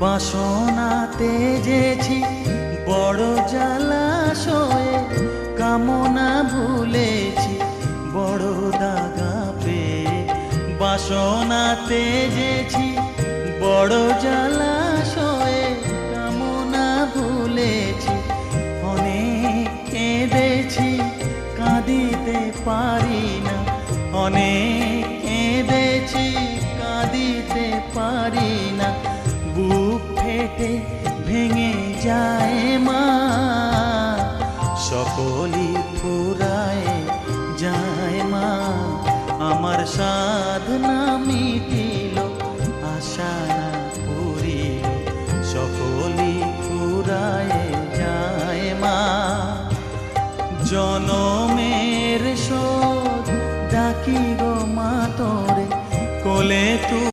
বাসনাতে যেছি বড় জলাশয়ে, কামনা ভুলেছি বড় দাগা পেয়ে। বাসনাতে যেছি বড় জলাশয়ে, কামনা ভুলেছি অনেক কেঁদেছি কাঁদিতে পারি না। অনেক কেঁদেছি কাঁদিতে পারি না। বুক ফেটে ভেঙে যায় মা, সকলই ফুরায় যায় মা। আমার সাধনা মিটি